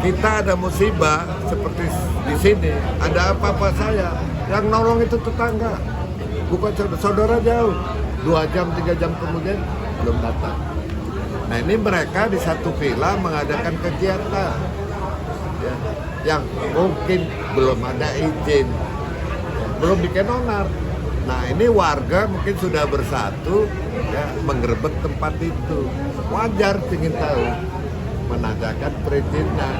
kita ada musibah seperti di sini, ada apa-apa saya, yang nolong itu tetangga, bukan saudara jauh. 2 jam, 3 jam kemudian belum datang. Nah ini mereka di satu villa mengadakan kegiatan ya, yang mungkin belum ada izin, belum bikin onar. Nah ini warga mungkin sudah bersatu ya, menggerebek tempat itu. Wajar ingin tahu, menanyakan perizinan.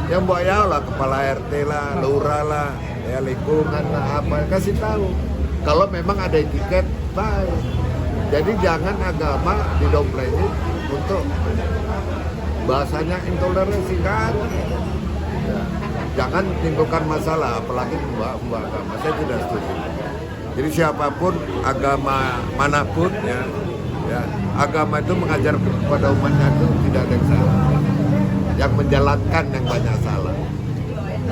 Yang mbak ya lah, kepala RT lah, lurah lah, ya lingkungan lah, apa, kasih tahu. Kalau memang ada etiket, baik. Jadi jangan agama didomplengin untuk bahasanya intoleransi kan. Ya. Jangan timbulkan masalah, apalagi mbak agama. Saya tidak setuju. Jadi siapapun agama manapun ya, agama itu mengajar kepada umatnya itu tidak ada yang salah. Yang menjalankan yang banyak salah.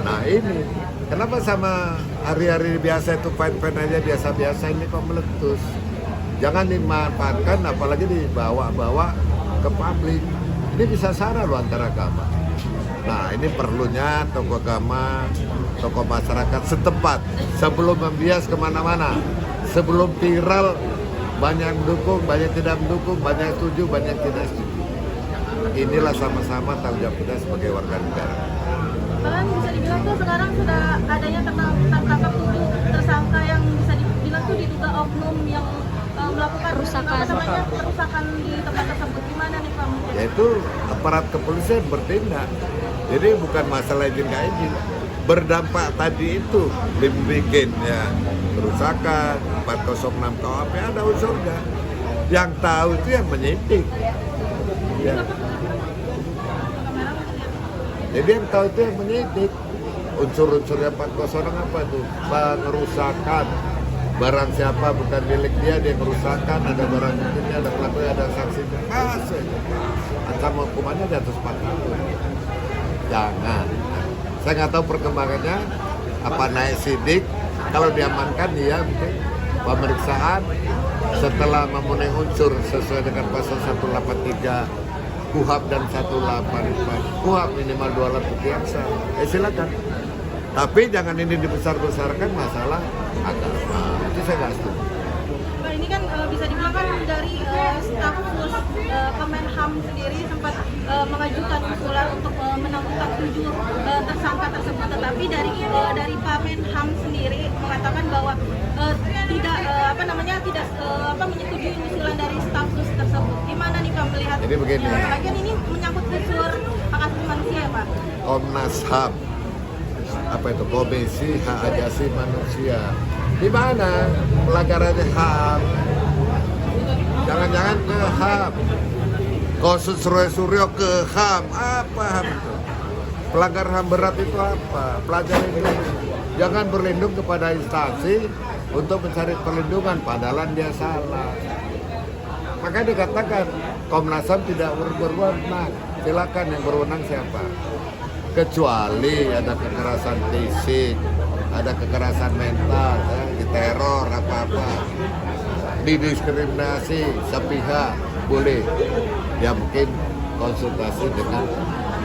Nah ini, kenapa sama hari-hari biasa itu fine-fine aja, biasa-biasa ini kok meletus? Jangan dimanfaatkan, apalagi dibawa-bawa ke publik. Ini bisa sara loh antar agama. Nah ini perlunya tokoh agama, tokoh masyarakat setempat sebelum membias kemana-mana, sebelum viral banyak mendukung, banyak tidak mendukung, banyak setuju, banyak tidak setuju. Inilah sama-sama tanggung jawab kita sebagai warga negara. Bahkan bisa dibilang tuh sekarang sudah adanya tertangkap 7 tersangka yang bisa dibilang tuh diduga oknum yang melakukan perusakan di tempat tersebut. Gimana nih Pak? Yaitu aparat kepolisian bertindak. Jadi bukan masalah izin nggak izin. Berdampak tadi itu dibikin ya kerusakan 406 KUHP ada unsurnya. Yang tahu itu yang menyidik. Ya. Jadi yang tahu itu yang menyidik. Unsur-unsurnya 406 apa tuh? Pengerusakan. Barang siapa bukan milik dia ngerusakan, ada barang buktinya, ada pelakunya, ada saksinya. Kasih. Ancaman hukumannya di atas 4 tahun. Jangan. Saya nggak tahu perkembangannya, apa naik sidik, kalau diamankan ya mungkin pemeriksaan setelah memenuhi unsur sesuai dengan pasal 183 KUHP dan 184 KUHP minimal 2 alat bukti yang sah. Silakan. Tapi jangan ini dibesar-besarkan masalah agama. Itu saya nggak setuju. Nah, ini kan bisa dibilang kan dari staf khusus Kemenham sendiri sempat mengajukan usulan untuk menangkap 7 tersangka tersebut, tetapi dari Pak Menham sendiri mengatakan bahwa tidak menyetujui usulan dari staf khusus tersebut. Gimana nih Pak melihat? Jadi begini. Lagian ini menyangkut unsur hak asasi manusia ya Pak. Komnas HAM, apa itu, Komisi Hak Asasi Manusia, di mana pelanggarannya HAM? Jangan-jangan ke HAM, Kosus Roy Suryo ke HAM, apa HAM itu? Pelanggar HAM berat itu apa? Pelajari dulu. Jangan berlindung kepada instansi untuk mencari perlindungan, padahal dia salah. Makanya dikatakan Komnas HAM tidak berwenang. Silakan, yang berwenang siapa? Kecuali ada kekerasan fisik, ada kekerasan mental, diteror apa-apa, didiskriminasi sepihak, boleh. Ya mungkin konsultasi dengan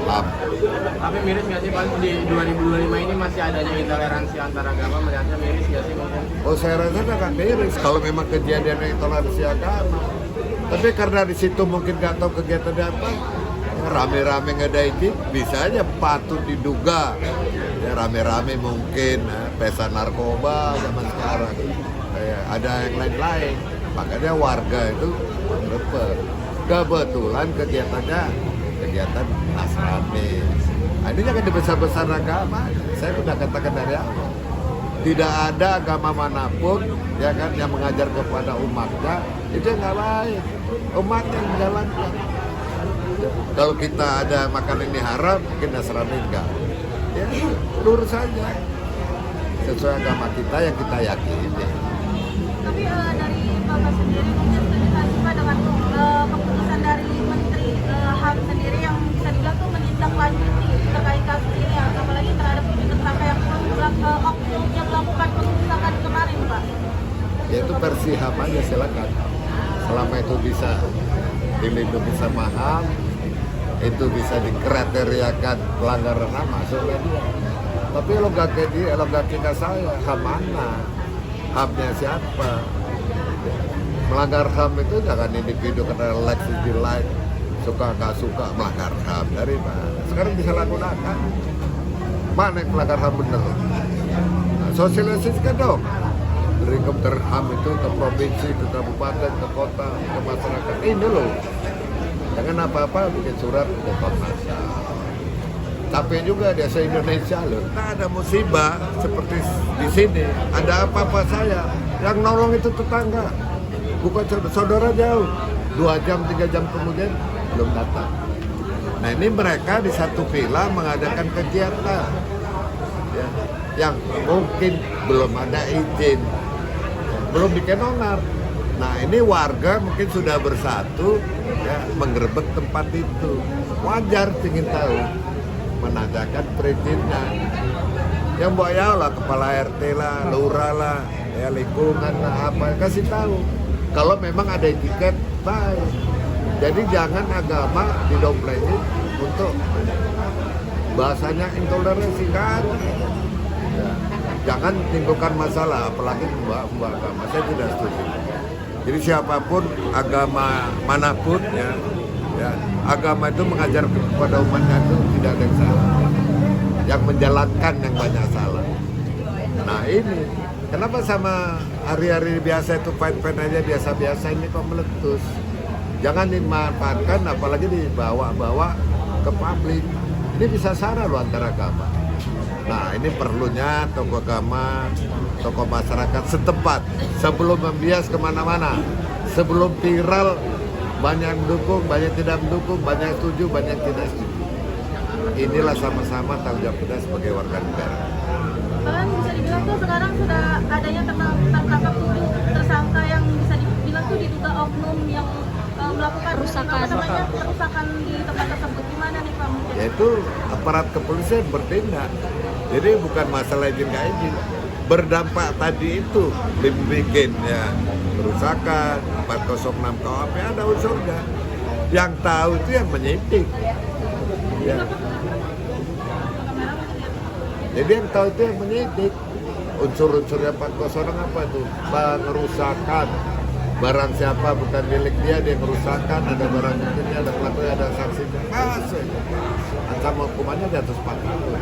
LAM. Tapi miris nggak sih Pak, di 2025 ini masih adanya intoleransi antar agama, melihatnya miris nggak sih mungkin? Oh saya rasa nggak miris kalau memang kejadian intoleransi agama. Tapi karena di situ mungkin nggak tahu kegiatan apa, rame-rame nggak ada izin, bisa aja patut diduga ya rame-rame mungkin pesta narkoba zaman sekarang, ada yang lain-lain. Makanya warga itu menggerebek. Kebetulan kegiatannya kegiatan Nasrani. Nah, ini jangan dibesar-besar agama. Saya sudah katakan dari awal, tidak ada agama manapun ya kan yang mengajar kepada umatnya itu nggak baik. Umat yang menjalankan. Kalau kita ada makan ini haram, mungkin Nasrani enggak. Ya, lurus saja. Sesuai agama kita yang kita yakini. Tapi dari Bapak sendiri mungkin setuju nggak sih Pak dengan keputusan dari Menteri HAM sendiri yang bisa dibilang tuh menindaklanjuti terkait kasus ini, apalagi terhadap 7 tersangka yang oknum yang melakukan pengerusakan kemarin Pak? Ya itu versi HAM aja, silakan. Selama itu bisa dilindungi sama HAM, itu bisa dikriteriakan pelanggaran HAM, masuk ke dia. Tapi kalau nggak ke saya, HAM mana? HAM-nya siapa? Melanggar HAM itu jangan individu karena like dislike, suka nggak suka melanggar HAM, dari mana? Sekarang disalahgunakan. Mana yang melanggar HAM bener? Nah, sosialisasikan dong. Dari Kementerian HAM itu ke provinsi, ke kabupaten, ke kota, ke masyarakat. Ini loh. Jangan apa-apa bikin surat ke Komnas HAM. Capek juga dia se-Indonesia loh. Nah, ada musibah seperti di sini, ada apa-apa saya. Yang nolong itu tetangga. Bukan saudara jauh. 2 jam, 3 jam kemudian belum datang. Nah, ini mereka di satu villa mengadakan kegiatan ya, yang mungkin belum ada izin, belum bikin onar. Nah, ini warga mungkin sudah bersatu ya, menggerebek tempat itu. Wajar ingin tahu, menanyakan perizinan. Yang ya lah kepala RT lah, lurah lah, ya lingkungan lah, apa kasih tahu. Kalau memang ada etiket, baik. Jadi jangan agama didomplengin untuk bahasanya intoleransi kan. Ya. Jangan timbulkan masalah, apalagi mbak agama. Saya tidak setuju. Jadi siapapun, agama manapun ya, agama itu mengajar kepada umatnya itu tidak ada yang salah. Yang menjalankan yang banyak salah. Nah ini, kenapa sama hari-hari biasa itu fine-fine aja, biasa-biasa ini kok meletus? Jangan dimanfaatkan, apalagi dibawa-bawa ke publik. Ini bisa sara loh antara agama. Nah ini perlunya tokoh agama, tokoh masyarakat setempat sebelum membias kemana-mana, sebelum viral banyak yang mendukung, banyak yang tidak mendukung, banyak yang setuju, banyak yang tidak setuju. Inilah sama-sama tanggung jawab kita sebagai warga negara. Bahkan bisa dibilang tuh sekarang sudah adanya tertangkap 7 tersangka yang bisa dibilang tuh diduga oknum yang melakukan perusakan di tempat tersebut. Gimana nih Pak? Yaitu aparat kepolisian bertindak. Jadi bukan masalah izin nggak izin. Berdampak tadi itu dibikin ya kerusakan 406 KUHP ada unsurnya. Yang tahu itu yang menyidik. Ya. Jadi yang tahu itu yang menyidik. Unsur-unsurnya 406 apa itu? Pengerusakan. Barang siapa bukan milik dia ngerusakan, ada barang buktinya, ada pelakunya, ada saksinya. Masuk. Ancaman hukumannya di atas 4 tahun.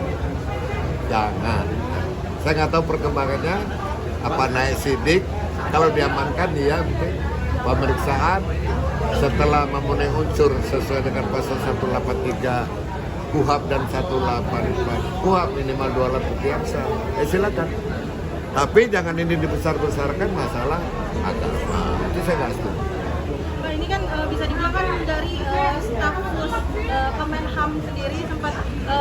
Jangan. Saya nggak tahu perkembangannya, apa naik sidik, kalau diamankan dia mungkin pemeriksaan setelah memenuhi unsur sesuai dengan pasal 183 KUHP dan 184 KUHP minimal 2 alat bukti yang sah. Silakan. Tapi jangan ini dibesar-besarkan masalah agama. Itu saya nggak setuju. Pak, ini kan bisa dibilang kan dari stafsus Kemenham sendiri sempat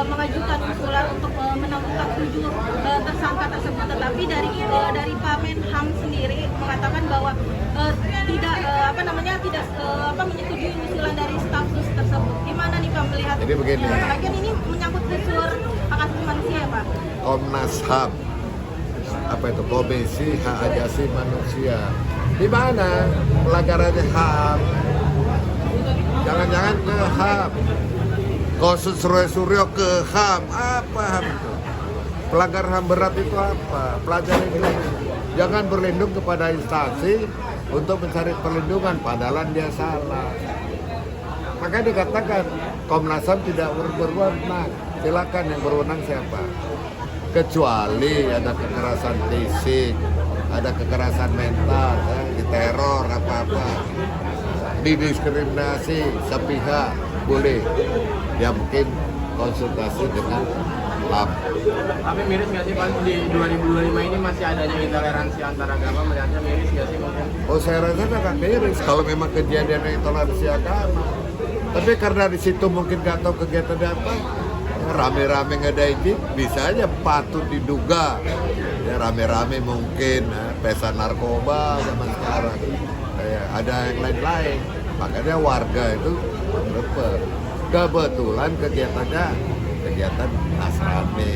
mengajukan usulan untuk menentukan 7 tersangka tersebut, tetapi dari Pak Menham sendiri mengatakan bahwa tidak menyetujui usulan dari stafsus tersebut. Gimana nih Pak melihat? Jadi begini. Bagian ini menyangkut unsur hak asasi manusia, Pak. Komnas HAM, apa itu, Komisi Hak Asasi Manusia, di mana pelanggarannya HAM? Jangan-jangan ke HAM, Kosus Suryo ke HAM, apa HAM itu? Pelanggar HAM berat itu apa? Pelajari dulu. Jangan berlindung kepada instansi untuk mencari perlindungan, padahal dia salah. Makanya dikatakan Komnas HAM tidak berwenang. Silakan, yang berwenang siapa? Kecuali ada kekerasan fisik, ada kekerasan mental, diteror apa-apa, didiskriminasi sepihak, boleh. Ya mungkin konsultasi dengan LAM. Tapi miris nggak sih Pak, di 2025 ini masih adanya intoleransi antar agama, melihatnya miris nggak sih mungkin? Oh saya rasa agak miris kalau memang kejadian intoleransi agama. Tapi karena di situ mungkin nggak tahu kegiatan apa, rame-rame nggak ada izin, bisa aja patut diduga ya rame-rame mungkin pesta narkoba zaman sekarang, ada yang lain-lain. Makanya warga itu berdebat. Kebetulan kegiatannya kegiatan Nasrani.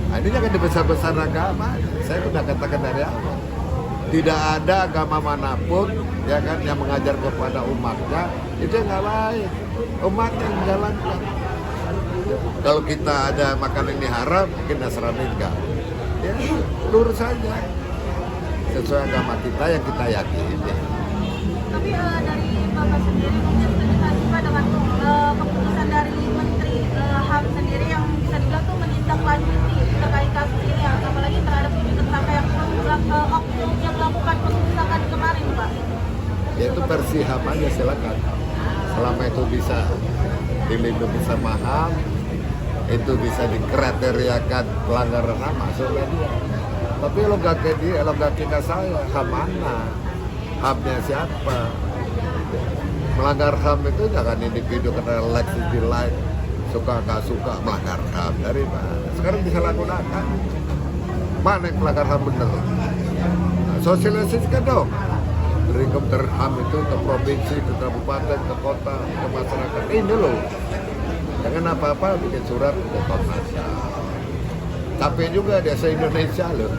Nah, ini jangan dibesar-besar agama. Saya sudah katakan dari awal. Tidak ada agama manapun ya kan yang mengajar kepada umatnya itu yang nggak baik. Umat yang menjalankan. Kalau kita ada makanan ini haram, mungkin Nasrani enggak. Ya, lurus saja. Sesuai agama kita yang kita yakini. Tapi dari Bapak sendiri mungkin setuju nggak sih Pak dengan keputusan dari Menteri HAM sendiri yang bisa dibilang tuh menindaklanjuti terkait kasus ini, apalagi terhadap 7 tersangka yang oknum yang melakukan pengerusakan kemarin Pak? Ya itu versi HAM aja, silakan. Selama itu bisa dilindungi sama HAM, itu bisa dikriteriakan pelanggaran HAM, masuklah dia. Tapi logika saya, HAM mana? HAM-nya siapa? Melanggar HAM itu jangan individu karena like like, suka nggak suka melanggar HAM, dari mana? Sekarang disalahgunakan. Mana yang melanggar HAM bener? Nah, sosialisasikan dong. Dari Kementerian HAM itu ke provinsi, ke kabupaten, ke kota, ke masyarakat. Ini loh. Jangan apa-apa bikin surat ke Komnas HAM. Capek juga dia se-Indonesia loh.